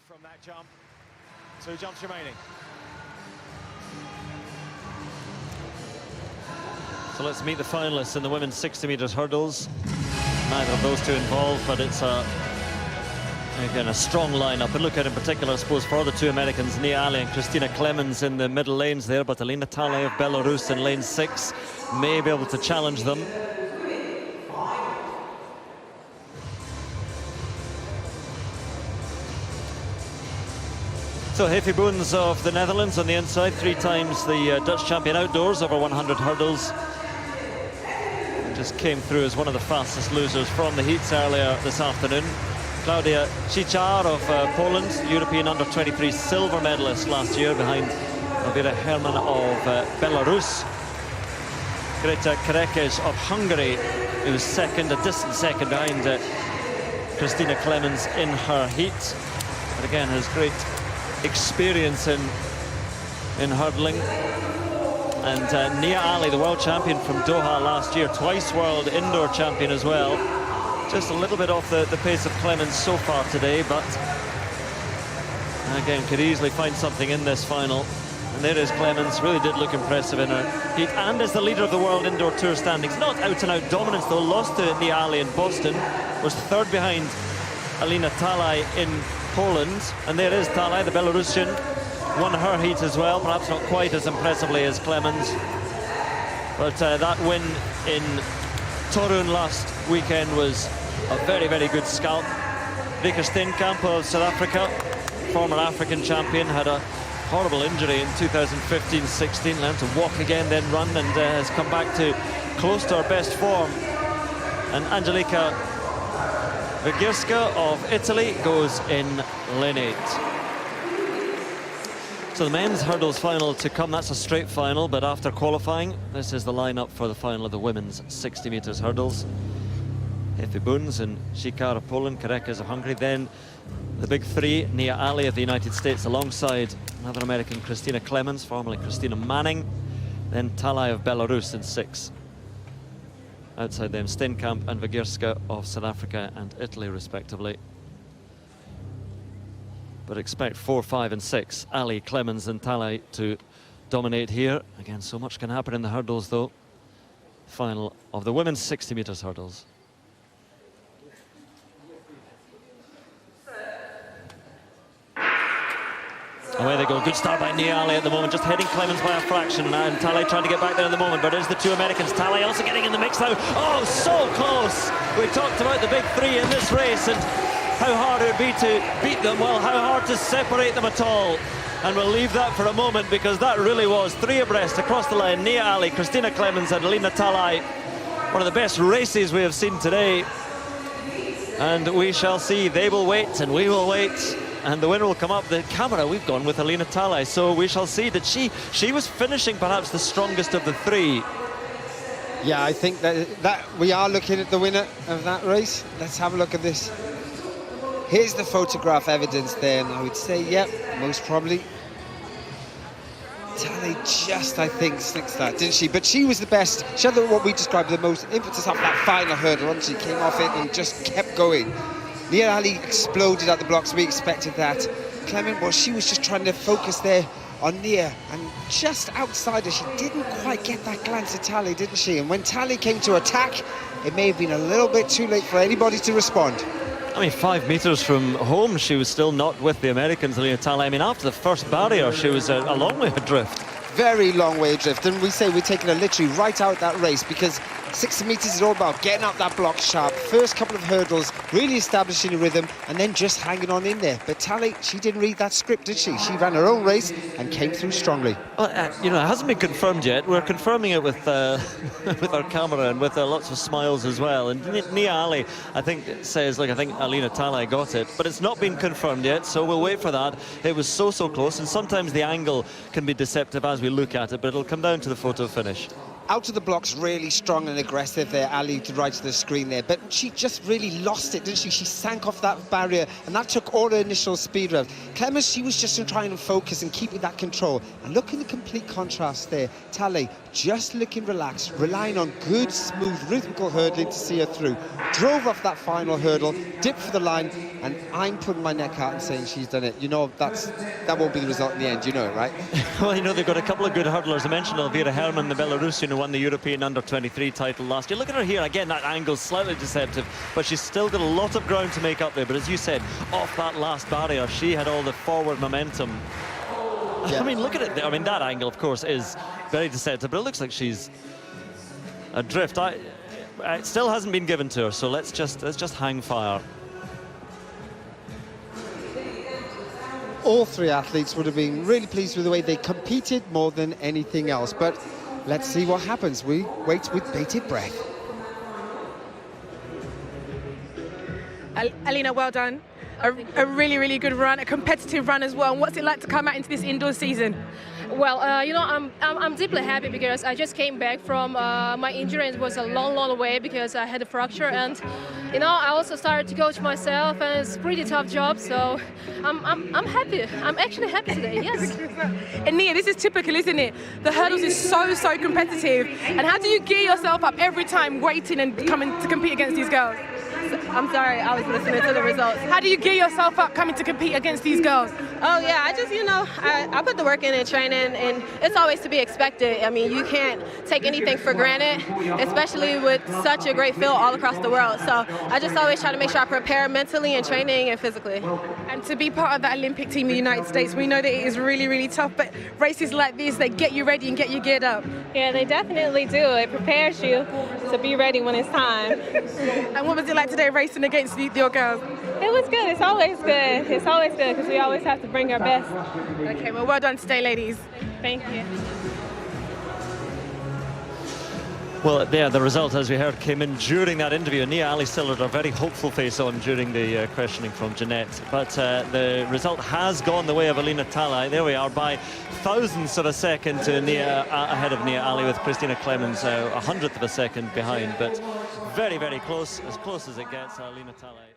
from that jump. 2 jumps remaining. So let's meet the finalists in the women's 60 metres hurdles. Neither of those two involved, but it's again a strong lineup. And look at in particular, I suppose, for the two Americans, Nia Ali and Christina Clemons in the middle lanes there, but Alina Tałaj of Belarus in lane 6 may be able to challenge them. So Heffy Boons of the Netherlands on the inside, 3 times the Dutch champion outdoors, over 100 hurdles. Just came through as one of the fastest losers from the heats earlier this afternoon. Klaudia of Poland, European under-23 silver medalist last year behind Elvira Herman of Belarus. Greta Kerekes of Hungary, who was second, a distant second behind Christina Clemons in her heat. But again, has great experience in hurdling. And Nia Ali, the world champion from Doha last year, twice world indoor champion as well. Just a little bit off the pace of Clemons so far today, but again, could easily find something in this final. And there is Clemons, really did look impressive in her heat, and is the leader of the world indoor tour standings. Not out-and-out dominance though, lost to Nia Ali in Boston, was third behind Alina Tałaj in Poland. And there is Tałaj, the Belarusian, won her heat as well, perhaps not quite as impressively as Clemons. But that win in Torun last weekend was a very, very good scalp. Vika Steenkamp of South Africa, former African champion, had a horrible injury in 2015-16, learned to walk again, then run, and has come back to close to her best form. And Angelika Węgierska of Italy goes in lane 8. So the men's hurdles final to come. That's a straight final, but after qualifying, this is the lineup for the final of the women's 60 metres hurdles. Heffy Boons and Siciarz of Poland, Kerekes of Hungary. Then the big 3, Nia Ali of the United States alongside another American, Christina Clemons, formerly Christina Manning. Then Tałaj of Belarus in 6. Outside them, Steenkamp and Węgierska of South Africa and Italy, respectively. But expect 4, 5 and 6, Ali, Clemons and Tałaj to dominate here. Again, so much can happen in the hurdles though. Final of the women's 60 metres hurdles. Away they go, good start by Nia Ali at the moment, just heading Clemons by a fraction, and Tałaj trying to get back there at the moment, but there's the two Americans. Tałaj also getting in the mix now. Oh, so close! We talked about the big 3 in this race, and how hard it would be to beat them. Well, how hard to separate them at all. And we'll leave that for a moment, because that really was 3 abreast across the line. Nia Ali, Christina Clemons and Alina Tałaj. One of the best races we have seen today. And we shall see. They will wait and we will wait. And the winner will come up. The camera, we've gone with Alina Tałaj. So we shall see that she was finishing perhaps the strongest of the 3. Yeah, I think that we are looking at the winner of that race. Let's have a look at this. Here's the photograph evidence there, and I would say, yep, most probably. Tałaj just, I think, snicks that, didn't she? But she was the best. She had what we described the most impetus off that final hurdle, and she came off it and just kept going. Nia Ali exploded at the blocks, we expected that. Clement, well, she was just trying to focus there on Nia, and just outside her, she didn't quite get that glance at Tałaj, didn't she? And when Tałaj came to attack, it may have been a little bit too late for anybody to respond. I mean, 5 metres from home, she was still not with the Americans, Alina Tałaj. I mean, after the first barrier, she was a long way adrift. Very long way adrift, and we say we're taking her literally right out that race, because 60 metres is all about getting up that block sharp. First couple of hurdles, really establishing a rhythm, and then just hanging on in there. But Tałaj, she didn't read that script, did she? She ran her own race and came through strongly. Well, you know, it hasn't been confirmed yet. We're confirming it with with our camera and with lots of smiles as well. And Nia Ali, I think, says, look, I think Alina Tałaj got it, but it's not been confirmed yet, so we'll wait for that. It was so close, and sometimes the angle can be deceptive as we look at it, but it'll come down to the photo finish. out of the blocks, really strong and aggressive there, Ali, to right to the screen there. But she just really lost it, didn't she? She sank off that barrier, and that took all her initial speed out. Clemons, she was just trying to focus and keeping that control. And look at the complete contrast there. Tałaj just looking relaxed, relying on good, smooth, rhythmical hurdling to see her through. Drove off that final hurdle, dipped for the line, and I'm putting my neck out and saying she's done it. You know, that won't be the result in the end, you know it, right? Well, you know, they've got a couple of good hurdlers. I mentioned Elvira Herman, the Belarusian who won the European Under-23 title last year. Look at her here. Again, that angle's slightly deceptive, but she's still got a lot of ground to make up there. But as you said, off that last barrier, she had all the forward momentum. Yeah. I mean, look at it. I mean, that angle, of course, is very deceptive, but it looks like she's adrift. It still hasn't been given to her, so let's just hang fire. All three athletes would have been really pleased with the way they competed more than anything else. But let's see what happens. We wait with bated breath. Alina, well done. A really, really good run, a competitive run as well. And what's it like to come out into this indoor season? Well, you know, I'm deeply happy because I just came back from my injury. It was a long way because I had a fracture, and you know, I also started to coach myself, and it's a pretty tough job. So I'm happy. I'm actually happy today. Yes. And Nia, this is typical, isn't it? The hurdles is so competitive. And how do you gear yourself up every time waiting and coming to compete against these girls? I'm sorry, I was listening to the results. How do you gear yourself up coming to compete against these girls? Oh yeah, I just, you know, I put the work in training, and it's always to be expected. I mean, you can't take anything for granted, especially with such a great field all across the world. So I just always try to make sure I prepare mentally and training and physically. And to be part of that Olympic team in the United States, we know that it is really, really tough, but races like this, they get you ready and get you geared up. Yeah, they definitely do. It prepares you to be ready when it's time. And what was it like today racing against your girls? It was good. It's always good. It's always good because we always have to bring our best. Okay, well done today, ladies. Thank you. Well, yeah, the result, as we heard, came in during that interview. Nia Ali still had a very hopeful face on during the questioning from Jeanette. But the result has gone the way of Alina Tałaj. There we are, by thousandths of a second to ahead of Nia Ali, with Christina Clemons a hundredth of a second behind. But very, very close as it gets, Alina Tałaj.